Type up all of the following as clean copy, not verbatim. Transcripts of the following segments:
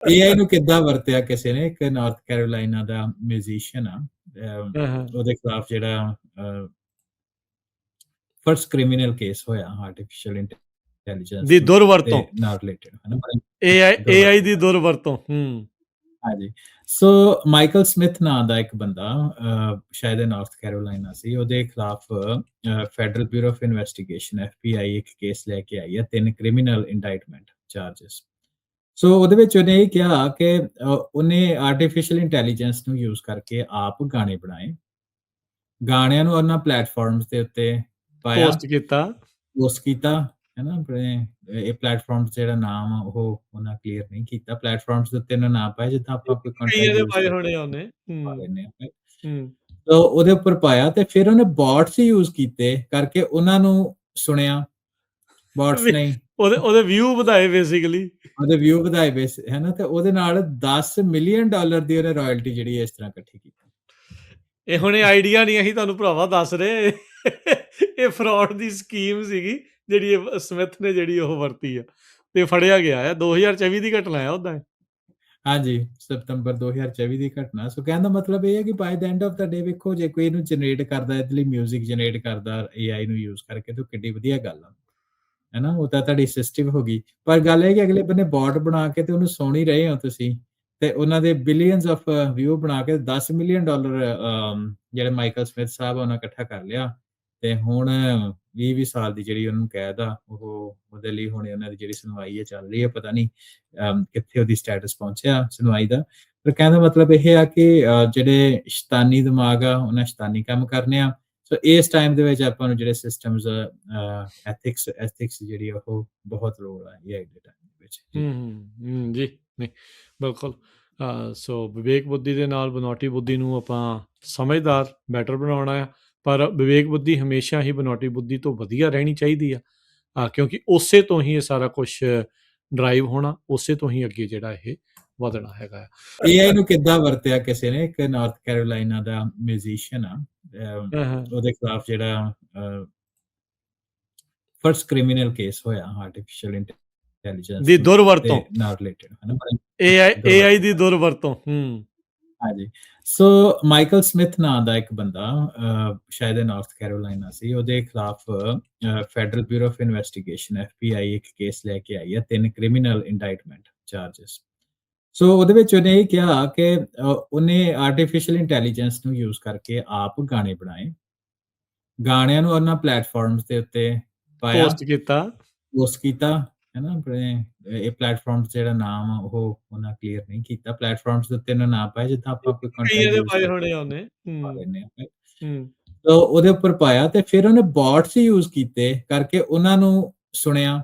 AI ਨੂੰ ਕਿੱਦਾਂ ਵਰਤਿਆ ਕਿਸੇ ਨੇ, ਇੱਕ ਨਾਰਥ ਕੈਰੋਲਾਈਨਾ ਦਾ ਮਿਊਜ਼ੀਸ਼ੀਅਨ ਆ, ਹਾਂ, ਹਾਂ। ਉਹਦੇ ਖਿਲਾਫ ਜਿਹੜਾ ਫਰਸਟ ਕ੍ਰਿਮੀਨਲ ਕੇਸ ਹੋਇਆ ਆਰਟੀਫਿਸ਼ੀਅਲ ਇੰਟੈਲੀਜੈਂਸ ਦੀ ਦੇ ਦੁਰਵਰਤੋਂ ਨਾਲ ਰਿਲੇਟਡ, ਹੈ ਨਾ? AI ਦੀ ਦੁਰਵਰਤੋਂ। ਹਾਂਜੀ। ਸੋ ਮਾਈਕਲ ਸਮਿਥ ਨਾਂ ਦਾ ਇੱਕ ਬੰਦਾ, ਸ਼ਾਇਦ ਇਹ ਨਾਰਥ ਕੈਰੋਲਾਈਨਾ ਸੀ, ਉਹਦੇ ਖਿਲਾਫ federal bureau of investigation FBI ਇੱਕ ਕੇਸ ਲੈ ਕੇ ਆਈ ਹੈ, 3 ਕ੍ਰਿਮੀਨਲ ਇੰਡਾਈਟਮੈਂਟ ਚਾਰजेस। ਸੋ ਉਹਦੇ ਵਿੱਚ ਉਹਨੇ ਇਹ ਕਿਹਾ ਕਿ ਉਹਨੇ ਆਰਟੀਫਿਸ਼ੀਅਲ ਇੰਟੈਲੀਜੈਂਸ ਨੂੰ ਯੂਜ਼ ਕਰਕੇ ਆਪ ਗਾਣੇ ਬਣਾਏ, ਗਾਣਿਆਂ ਨੂੰ ਉਹਨਾਂ ਪਲੇਟਫਾਰਮਸ ਦੇ ਉੱਤੇ ਪਾਇਆ, ਪੋਸਟ ਕੀਤਾ। ਪੋਸਟ ਕੀਤਾ, ਹੈ ਨਾ? ਆਪਣੇ ਇਹ ਪਲੇਟਫਾਰਮਸ ਜਿਹੜਾ ਨਾਮ ਆ ਉਹ ਉਹਨਾਂ ਕਲੀਅਰ ਨਹੀਂ ਕੀਤਾ, ਪਲੇਟਫਾਰਮਸ ਦੇ ਉੱਤੇ ਉਹਨਾਂ ਨਾਮ ਪਾਇਆ ਜਿੱਦਾਂ ਆਪਾਂ ਕੋਈ ਕੰਟੈਂਟ ਕਈਆਂ ਦੇ ਯੂਜ਼ ਪਾਏ ਕਰਦੇ ਹੋਣੇ ਆ ਉਹਨੇ। ਪਾ ਲੈਂਦੇ ਹਾਂ। ਹੂੰ। ਤੋ ਉਹਦੇ ਉੱਪਰ ਪਾਇਆ ਤੇ ਫਿਰ ਉਹਨੇ ਬੋਟਸ ਯੂਜ਼ ਕੀਤੇ ਕਰਕੇ ਉਹਨਾਂ ਨੂੰ ਸੁਣਿਆ, ਬੋਟਸ ਵੀ ਨੇ ਉਹਦੇ ਵਿਊ ਵਧਾਏ ਬੇਸਿਕਲੀ। ਉਹਦੇ ਵਿਊ ਵਧਾਏ ਹੈ ਨਾ? ਤੇ ਉਹਦੇ ਨਾਲ $10 ਮਿਲੀਅਨ ਦੀ ਉਹਨੇ ਰਾਇਲਟੀ ਜਿਹੜੀ ਇਸ ਤਰ੍ਹਾਂ ਇਕੱਠੀ ਕੀਤੀ। ਇਹ ਹੁਣੇ ਆਈਡੀਆ ਨਹੀਂ ਅਸੀਂ ਤੁਹਾਨੂੰ ਭਰਾਵਾ ਦੱਸ ਰਹੇ, ਇਹ ਫਰਾਡ ਦੀ ਸਕੀਮ ਸੀਗੀ ਜਿਹੜੀ ਸਮਿਥ ਨੇ ਜਿਹੜੀ ਉਹ ਵਰਤੀ ਆ ਤੇ ਫੜਿਆ ਗਿਆ ਹੈ। 2024 ਦੀ ਘਟਨਾ ਹੈ ਉਹਦਾ। ਹਾਂਜੀ, ਸਤੰਬਰ 2024 ਦੀ ਘਟਨਾ। ਸੋ ਕਹਿਣ ਦਾ ਮਤਲਬ ਇਹ ਹੈ ਕਿ ਬਾਈ ਦ ਐਂਡ ਆਫ ਦਾ ਡੇ ਵੇਖੋ, ਜੇ ਕੋਈ ਇਹਨੂੰ ਜਨਰੇਟ ਕਰਦਾ, ਇਹਦੇ ਲਈ ਮਿਊਜ਼ਿਕ ਜਨਰੇਟ ਕਰਦਾ AI ਨੂੰ ਯੂਜ਼ ਕਰਕੇ, ਤਾਂ ਕਿੱਡੀ ਵਧੀਆ ਗੱਲ ਆ, ਹੈ ਨਾ? ਉਹ ਤਾਂ ਤੁਹਾਡੀ ਅਸਿਸਟਿਵ ਹੋ ਗਈ, ਪਰ ਗੱਲ ਇਹ ਕਿ ਅਗਲੇ ਬੰਨੇ ਬੋਟ ਬਣਾ ਕੇ ਤੇ ਉਹਨੂੰ ਸੁਣ ਹੀ ਰਹੇ ਹੋ ਤੁਸੀਂ, ਤੇ ਉਹਨਾਂ ਦੇ ਬਿਲੀਅਨਸ ਆਫ ਵਿਊ ਬਣਾ ਕੇ $10 ਮਿਲੀਅਨ ਜਿਹੜੇ ਮਾਈਕਲ ਸਮਿਥ ਸਾਹਿਬ ਉਹਨਾਂ ਇਕੱਠਾ ਕਰ ਲਿਆ, ਤੇ ਹੁਣ 20 ਸਾਲ ਦੀ ਜਿਹੜੀ ਉਹਨੂੰ ਕੈਦ ਆ, ਉਹ ਉਹਦੇ ਲਈ ਹੁਣ ਉਹਨਾਂ ਦੀ ਜਿਹੜੀ ਸੁਣਵਾਈ ਹੈ ਚੱਲ ਰਹੀ ਹੈ। ਪਤਾ ਨਹੀਂ ਕਿੱਥੇ ਉਹਦੀ ਸਟੇਟਸ ਪਹੁੰਚਿਆ ਸੁਣਵਾਈ ਦਾ, ਪਰ ਕਹਿਣ ਦਾ ਮਤਲਬ ਇਹ ਆ ਕਿ ਜਿਹੜੇ ਸ਼ੈਤਾਨੀ ਦਿਮਾਗ ਆ ਉਹਨਾਂ ਸ਼ੈਤਾਨੀ ਕੰਮ ਕਰਨੇ ਆ। ਸੋ ਇਸ ਟਾਈਮ ਦੇ ਵਿੱਚ ਆਪਾਂ ਨੂੰ ਜਿਹੜੇ ਸਿਸਟਮਸ ਐਥਿਕਸ ਜਿਹੜੀ ਉਹ ਬਹੁਤ ਲੋੜ ਆ AI ਦੇ ਟਾਈਮ ਦੇ ਵਿੱਚ। ਜੀ ਨਹੀਂ, ਬਿਲਕੁਲ। ਸੋ ਵਿਵੇਕ ਬੁੱਧੀ ਦੇ ਨਾਲ ਬਨੌਟੀ ਬੁੱਧੀ ਨੂੰ ਆਪਾਂ ਸਮਝਦਾਰ ਬੈਟਰ ਬਣਾਉਣਾ ਆ, ਪਰ ਵਿਵੇਕ ਬੁੱਧੀ ਹਮੇਸ਼ਾ ਹੀ ਬਨੌਟੀ ਬੁੱਧੀ ਤੋਂ ਵਧੀਆ ਰਹਿਣੀ ਚਾਹੀਦੀ ਆ, ਕਿਉਂਕਿ ਉਸੇ ਤੋਂ ਹੀ ਇਹ ਸਾਰਾ ਕੁਝ ਡਰਾਈਵ ਹੋਣਾ, ਉਸੇ ਤੋਂ ਹੀ ਅੱਗੇ ਜਿਹੜਾ ਇਹ ਵਧਣਾ ਹੈਗਾ। AI ਨੂੰ ਕਿੱਦਾਂ ਵਰਤਿਆ ਕਿਸੇ ਨੇ, ਇੱਕ ਨਾਰਥ ਕੈਰੋਲਾਈਨਾ ਦਾ ਮਿਊਜ਼ੀਸ਼ੀਅਨ ਆ, ਉਹਦੇ ਖਿਲਾਫ ਜਿਹੜਾ ਫਰਸਟ ਕ੍ਰਿਮੀਨਲ ਕੇਸ ਹੋਇਆ ਆਰਟੀਫਿਸ਼ੀਅਲ ਇੰਟੈਲੀਜੈਂਸ ਦੀ ਦੁਰਵਰਤੋਂ ਨਾਲ ਰਿਲੇਟਡ, ਹੈ ਨਾ? AI ਦੀ ਦੁਰਵਰਤੋਂ। ਹਾਂਜੀ। ਸੋ ਮਾਈਕਲ ਸਮਿਥ ਨਾਂ ਦਾ ਇੱਕ ਬੰਦਾ, ਸ਼ਾਇਦ ਇਹ ਨਾਰਥ ਕੈਰੋਲਾਈਨਾ ਸੀ, ਉਹਦੇ ਖਿਲਾਫ federal bureau of investigation FBI ਇੱਕ ਕੇਸ ਲੈ ਕੇ ਆਈ ਹੈ, 3 ਕ੍ਰਿਮੀਨਲ ਇੰਡਾਈਟਮੈਂਟ ਚਾਰजेस। ਸੋ ਉਹਦੇ ਵਿੱਚ ਉਹਨੇ ਇਹ ਕਿਹਾ ਕਿ ਉਹਨੇ ਆਰਟੀਫਿਸ਼ੀਅਲ ਇੰਟੈਲੀਜੈਂਸ ਨੂੰ ਯੂਜ਼ ਕਰਕੇ ਆਪ ਗਾਣੇ ਬਣਾਏ, ਗਾਣਿਆਂ ਨੂੰ ਉਹਨਾਂ ਪਲੇਟਫਾਰਮਸ ਦੇ ਉੱਤੇ ਪਾਇਆ, ਪੋਸਟ ਕੀਤਾ, ਹੈ ਨਾ? ਆਪਣੇ ਇਹ ਪਲੇਟਫਾਰਮਸ ਜਿਹੜਾ ਨਾਮ ਆ ਉਹ ਉਹਨਾਂ ਕਲੀਅਰ ਨਹੀਂ ਕੀਤਾ, ਪਲੇਟਫਾਰਮਸ ਦੇ ਉੱਤੇ ਉਹਨਾਂ ਨਾਮ ਪਾਇਆ ਜਿੱਦਾਂ ਆਪਾਂ ਕੋਈ ਕੰਟੈਂਟ ਯੂਜ਼ ਪਾਏ ਹੋਣੇ ਆ ਉਹਨੇ। ਪਾ ਲੈਂਦੇ ਹਾਂ। ਤੋ ਉਹਦੇ ਉੱਪਰ ਪਾਇਆ ਤੇ ਫਿਰ ਉਹਨੇ ਬੋਟਸ ਯੂਜ਼ ਕੀਤੇ ਕਰਕੇ ਉਹਨਾਂ ਨੂੰ ਸੁਣਿਆ,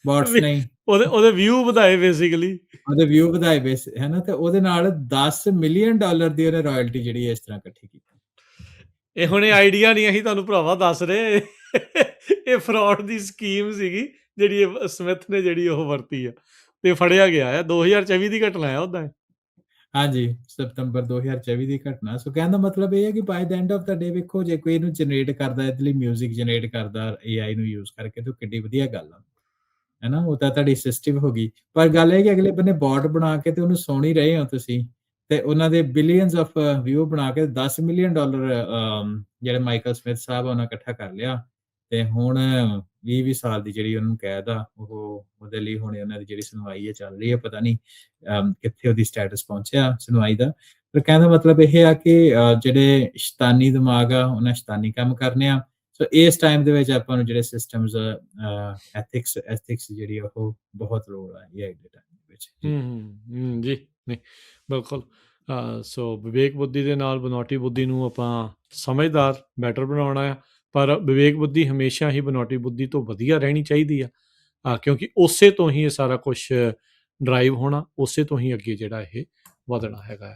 ਬੋਟਸ ਨੇ ਉਹਦੇ ਵਿਊ ਵਧਾਏ ਬੇਸਿਕਲੀ। ਉਹਦੇ ਵਿਊ ਵਧਾਏ ਹੈ ਨਾ? ਤੇ ਉਹਦੇ ਨਾਲ $10 ਮਿਲੀਅਨ ਦੀ ਉਹਨੇ ਰਾਇਲਟੀ ਜਿਹੜੀ ਇਸ ਤਰ੍ਹਾਂ ਇਕੱਠੀ ਕੀਤੀ। ਇਹ ਹੁਣੇ ਆਈਡੀਆ ਨਹੀਂ ਅਸੀਂ ਤੁਹਾਨੂੰ ਭਰਾਵਾ ਦੱਸ ਰਹੇ, ਇਹ ਫਰਾਡ ਦੀ ਸਕੀਮ ਸੀਗੀ ਜਿਹੜੀ ਸਮਿਥ ਨੇ ਜਿਹੜੀ ਉਹ ਵਰਤੀ ਆ ਤੇ ਫੜਿਆ ਗਿਆ ਹੈ। 2024 ਦੀ ਘਟਨਾ ਹੈ ਉਹਦਾ। ਹਾਂਜੀ, ਸਤੰਬਰ 2024 ਦੀ ਘਟਨਾ। ਸੋ ਕਹਿਣ ਦਾ ਮਤਲਬ ਇਹ ਹੈ ਕਿ ਬਾਈ ਦ ਐਂਡ ਆਫ ਦਾ ਡੇ ਵੇਖੋ, ਜੇ ਕੋਈ ਇਹਨੂੰ ਜਨਰੇਟ ਕਰਦਾ, ਇਹਦੇ ਲਈ ਮਿਊਜ਼ਿਕ ਜਨਰੇਟ ਕਰਦਾ AI ਨੂੰ ਯੂਜ਼ ਕਰਕੇ, ਤਾਂ ਕਿੱਡੀ ਵਧੀਆ ਗੱਲ ਆ, ਹੈ ਨਾ? ਉਹ ਤਾਂ ਤੁਹਾਡੀ ਅਸਿਸਟਿਵ ਹੋ ਗਈ, ਪਰ ਗੱਲ ਇਹ ਕਿ ਅਗਲੇ ਬੰਨੇ ਬੋਟ ਬਣਾ ਕੇ ਤੇ ਉਹਨੂੰ ਸੁਣ ਹੀ ਰਹੇ ਹੋ ਤੁਸੀਂ, ਤੇ ਉਹਨਾਂ ਦੇ ਬਿਲੀਅਨਸ ਆਫ ਵਿਊ ਬਣਾ ਕੇ $10 ਮਿਲੀਅਨ ਜਿਹੜੇ ਮਾਈਕਲ ਸਮਿਥ ਸਾਹਿਬ ਉਹਨਾਂ ਇਕੱਠਾ ਕਰ ਲਿਆ, ਤੇ ਹੁਣ 20 ਸਾਲ ਦੀ ਜਿਹੜੀ ਉਹਨੂੰ ਕੈਦ ਆ, ਉਹ ਉਹਦੇ ਲਈ ਹੁਣ ਉਹਨਾਂ ਦੀ ਜਿਹੜੀ ਸੁਣਵਾਈ ਹੈ ਚੱਲ ਰਹੀ ਹੈ। ਪਤਾ ਨਹੀਂ ਕਿੱਥੇ ਉਹਦੀ ਸਟੇਟਸ ਪਹੁੰਚਿਆ ਸੁਣਵਾਈ ਦਾ, ਪਰ ਕਹਿਣ ਦਾ ਮਤਲਬ ਇਹ ਆ ਕਿ ਜਿਹੜੇ ਸ਼ੈਤਾਨੀ ਦਿਮਾਗ ਆ ਉਹਨਾਂ ਸ਼ੈਤਾਨੀ ਕੰਮ ਕਰਨੇ ਆ। ਸੋ ਇਸ ਟਾਈਮ ਦੇ ਵਿੱਚ ਆਪਾਂ ਨੂੰ ਜਿਹੜੇ ਸਿਸਟਮਸ ਐਥਿਕਸ ਜਿਹੜੀ ਉਹ ਬਹੁਤ ਲੋੜ ਆ AI ਦੇ ਟਾਈਮ ਦੇ ਵਿੱਚ। ਜੀ ਨਹੀਂ, ਬਿਲਕੁਲ। ਸੋ ਵਿਵੇਕ ਬੁੱਧੀ ਦੇ ਨਾਲ ਬਨੌਟੀ ਬੁੱਧੀ ਨੂੰ ਆਪਾਂ ਸਮਝਦਾਰ ਬੈਟਰ ਬਣਾਉਣਾ ਆ, ਪਰ ਵਿਵੇਕ ਬੁੱਧੀ ਹਮੇਸ਼ਾ ਹੀ ਬਨੌਟੀ ਬੁੱਧੀ ਤੋਂ ਵਧੀਆ ਰਹਿਣੀ ਚਾਹੀਦੀ ਆ, ਕਿਉਂਕਿ ਉਸੇ ਤੋਂ ਹੀ ਇਹ ਸਾਰਾ ਕੁਝ ਡਰਾਈਵ ਹੋਣਾ, ਉਸੇ ਤੋਂ ਹੀ ਅੱਗੇ ਜਿਹੜਾ ਇਹ ਵਧਣਾ ਹੈਗਾ।